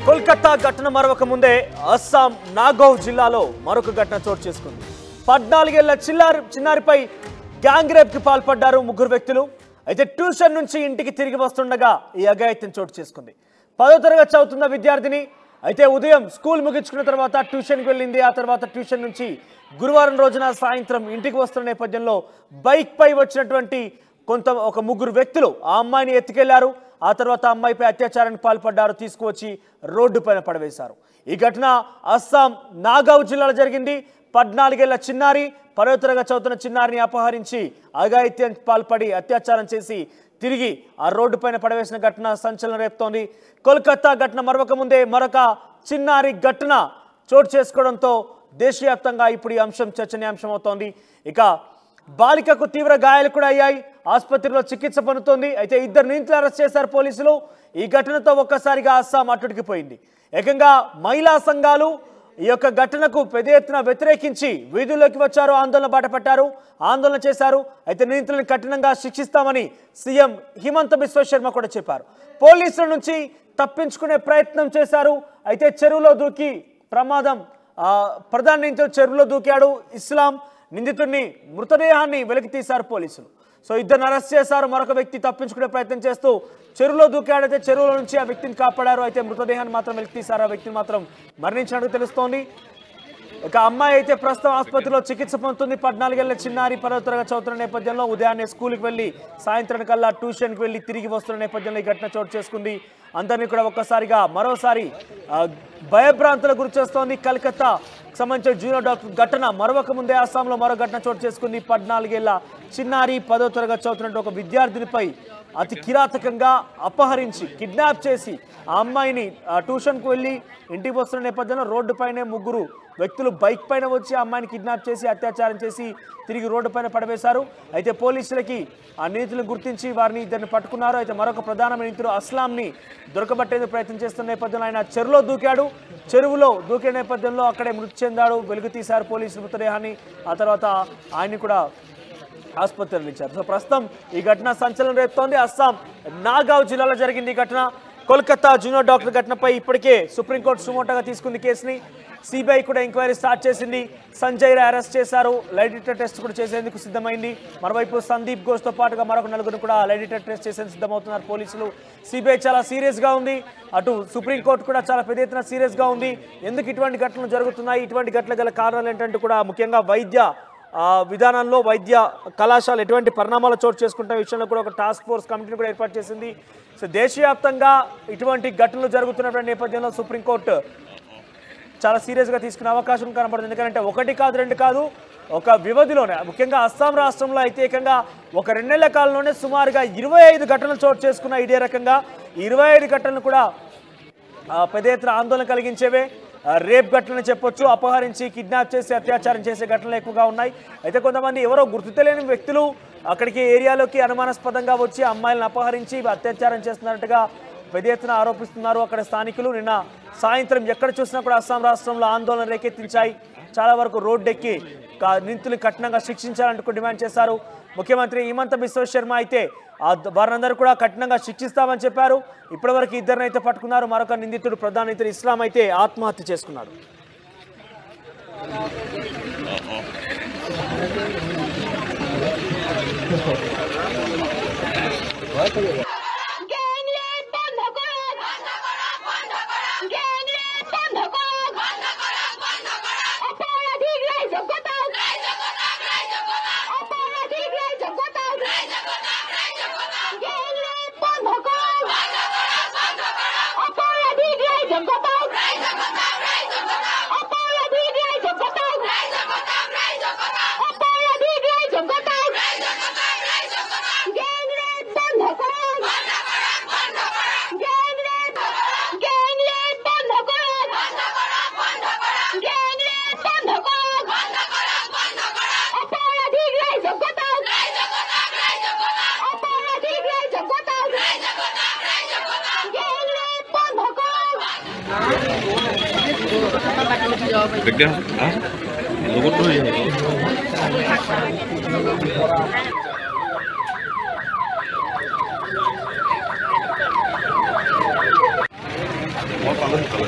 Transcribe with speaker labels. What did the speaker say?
Speaker 1: కోల్కతా ఘటన మరొక ముందే అస్సాం నాగౌర్ జిల్లాలో మరొక ఘటన చోటు చేసుకుంది. 14 ఏళ్ల చిన్నారిపై గ్యాంగ్ రేప్ కి పాల్పడ్డారు ముగ్గురు వ్యక్తులు. అయితే ట్యూషన్ నుంచి ఇంటికి తిరిగి వస్తుండగా ఈ అఘాయిత్యం చోటు చేసుకుంది. 10వ తరగతి చదువుతున్న విద్యార్థిని అయితే ఉదయం స్కూల్ ముగించుకున్న తర్వాత ట్యూషన్కి వెళ్ళింది. ఆ తర్వాత ట్యూషన్ నుంచి గురువారం రోజున సాయంత్రం ఇంటికి వస్తున్న నేపథ్యంలో బైక్ పై వచ్చినటువంటి ఒక ముగ్గురు వ్యక్తులు ఆ అమ్మాయిని ఎత్తుకెళ్లారు. ఆ తర్వాత అమ్మాయిపై అత్యాచారానికి పాల్పడ్డారు. తీసుకువచ్చి రోడ్డు పైన పడవేశారు. ఈ ఘటన అస్సాం నాగౌర్ జిల్లాలో జరిగింది. 14 ఏళ్ల చిన్నారి 10వ తరగతి చదువుతున్న చిన్నారిని అపహరించి అఘాయిత్యానికి పాల్పడి అత్యాచారం చేసి తిరిగి ఆ రోడ్డు పైన పడవేసిన ఘటన సంచలనం రేపుతోంది. కోల్కతా ఘటన మరొక ముందే మరొక చిన్నారి ఘటన చోటు చేసుకోవడంతో దేశవ్యాప్తంగా ఇప్పుడు ఈ అంశం చర్చనీయాంశం అవుతోంది. ఇక బాలికకు తీవ్ర గాయాలు కూడా అయ్యాయి. ఆసుపత్రిలో చికిత్స పొందుతోంది. అయితే 2 నిందితులు అరెస్ట్ చేశారు పోలీసులు. ఈ ఘటనతో ఒక్కసారిగా అస్సాం అట్టుడికిపోయింది. ఏకంగా మహిళా సంఘాలు ఈ యొక్క ఘటనకు పెద్ద ఎత్తున వ్యతిరేకించి వీధుల్లోకి వచ్చారు, ఆందోళన బాటపట్టారు, ఆందోళన చేశారు. అయితే నిందితులను కఠినంగా శిక్షిస్తామని సీఎం హిమంత బిశ్వ శర్మ కూడా చెప్పారు. పోలీసుల నుంచి తప్పించుకునే ప్రయత్నం చేశారు. అయితే చెరువులో దూకి ప్రధాన నిందితుడు చెరువులో దూకాడు. ఇస్లాం నిందితుడిని మృతదేహాన్ని వెలికి తీశారు పోలీసులు. సో 2 అరెస్ట్ చేశారు. మరొక వ్యక్తి తప్పించుకునే ప్రయత్నం చేస్తూ చెరువులో దూకాడైతే చెరువులో నుంచి ఆ వ్యక్తిని కాపాడారు. అయితే మృతదేహాన్ని మాత్రం వెలికి తీశారు. ఆ వ్యక్తిని మాత్రం మరణించినట్టు తెలుస్తోంది. ఇక అమ్మాయి అయితే ప్రస్తుతం ఆసుపత్రిలో చికిత్స పొందుతుంది. 14 ఏళ్ల చిన్నారి 10వ తరగతి చదువుతున్న నేపథ్యంలో ఉదయాన్నే స్కూల్కి వెళ్ళి సాయంత్రానికల్లా ట్యూషన్కి వెళ్ళి తిరిగి వస్తున్న నేపథ్యంలో ఈ ఘటన చోటు చేసుకుంది. అందరినీ కూడా ఒక్కసారిగా మరోసారి భయభ్రాంతులకు గురి చేస్తోంది. కలకత్తా సంబంధించిన జూనియర్ డాక్టర్ ఘటన మరొక ముందే అస్సాంలో మరో ఘటన చోటు చేసుకుంది. 14 ఏళ్ల చిన్నారి 10వ తరగతి చదువుతున్న ఒక విద్యార్థినిపై అతి కిరాతకంగా అపహరించి కిడ్నాప్ చేసి ఆ అమ్మాయిని ట్యూషన్కు వెళ్ళి ఇంటికి వస్తున్న నేపథ్యంలో రోడ్డు పైనే ముగ్గురు వ్యక్తులు బైక్ పైన వచ్చి ఆ అమ్మాయిని కిడ్నాప్ చేసి అత్యాచారం చేసి తిరిగి రోడ్డు పైన పడవేశారు. అయితే పోలీసులకి ఆ నిందితులను గుర్తించి వారిని 2 పట్టుకున్నారు. అయితే మరొక ప్రధానమైన నిందితుడు అస్లాంని దొరకబట్టేందుకు ప్రయత్నం చేస్తున్న నేపథ్యంలో ఆయన చెరువులో దూకాడు. చెరువులో దూకే నేపథ్యంలో అక్కడే మృతి చెందాడు. వెలుగు తీశారు పోలీసులు మృతదేహాన్ని. ఆ తర్వాత ఆయన్ని కూడా ఆసుపత్రిలో ఇచ్చారు. సో ప్రస్తుతం ఈ ఘటన సంచలనం రేపుతోంది. అస్సాం నాగౌర్ జిల్లాలో జరిగింది ఈ ఘటన. కోల్కతా జూనియర్ డాక్టర్ ఘటనపై ఇప్పటికే సుప్రీంకోర్టు సుమోటోగా తీసుకుంది కేసుని. సిబిఐ కూడా ఎంక్వైరీ స్టార్ట్ చేసింది. సంజయ్ రాయ్ అరెస్ట్ చేశారు. లై డిటెక్టర్ టెస్ట్ కూడా చేసేందుకు సిద్ధమైంది. మరోవైపు సందీప్ ఘోష్తో పాటుగా మరొక 4 కూడా లై డిటెక్టర్ టెస్ట్ చేసేందుకు సిద్ధమవుతున్నారు పోలీసులు. సిబిఐ చాలా సీరియస్గా ఉంది. అటు సుప్రీంకోర్టు కూడా చాలా పెద్ద ఎత్తున సీరియస్గా ఉంది. ఎందుకు ఇటువంటి ఘటనలు జరుగుతున్నాయి, ఇటువంటి ఘటనలు గల కారణాలు ఏంటంటే కూడా ముఖ్యంగా వైద్య విధానంలో వైద్య కళాశాల ఎటువంటి పరిణామాలు చోటు చేసుకుంటే విషయంలో కూడా ఒక టాస్క్ ఫోర్స్ కమిటీని కూడా ఏర్పాటు చేసింది. సో దేశవ్యాప్తంగా ఇటువంటి ఘటనలు జరుగుతున్నటువంటి నేపథ్యంలో సుప్రీంకోర్టు చాలా సీరియస్గా తీసుకునే అవకాశం కనబడుతుంది. ఎందుకంటే 1 కాదు 2 కాదు, ఒక వ్యవధిలోనే ముఖ్యంగా అస్సాం రాష్ట్రంలో అయితే ఏకంగా ఒక 2 నెలల కాలంలోనే సుమారుగా 25 ఘటనలు చోటు చేసుకున్న ఇదే రకంగా 25 ఘటనలు కూడా పెద్ద ఎత్తున ఆందోళన కలిగించేవే. రేప్ ఘటనలు చెప్పొచ్చు. అపహరించి కిడ్నాప్ చేసి అత్యాచారం చేసే ఘటనలు ఎక్కువగా ఉన్నాయి. అయితే కొంతమంది ఎవరో గుర్తు తెలియని వ్యక్తులు అక్కడికి ఏరియాలోకి అనుమానాస్పదంగా వచ్చి అమ్మాయిలను అపహరించి అత్యాచారం చేస్తున్నట్టుగా పెద్ద ఎత్తున ఆరోపిస్తున్నారు అక్కడ స్థానికులు. నిన్న సాయంత్రం ఎక్కడ చూసినా కూడా అస్సాం రాష్ట్రంలో ఆందోళన రేకెత్తించాయి. చాలా వరకు రోడ్డెక్కి నిందితులు కఠినంగా శిక్షించాలంటూ డిమాండ్ చేశారు. ముఖ్యమంత్రి హిమంత బిశ్వ శర్మ అయితే వారందరూ కూడా కఠినంగా శిక్షిస్తామని చెప్పారు. ఇప్పటివరకు 2 అయితే పట్టుకున్నారు. మరొక నిందితుడు ప్రధాన నిందితుడు ఇస్లాం అయితే ఆత్మహత్య చేసుకున్నాడు.
Speaker 2: Mau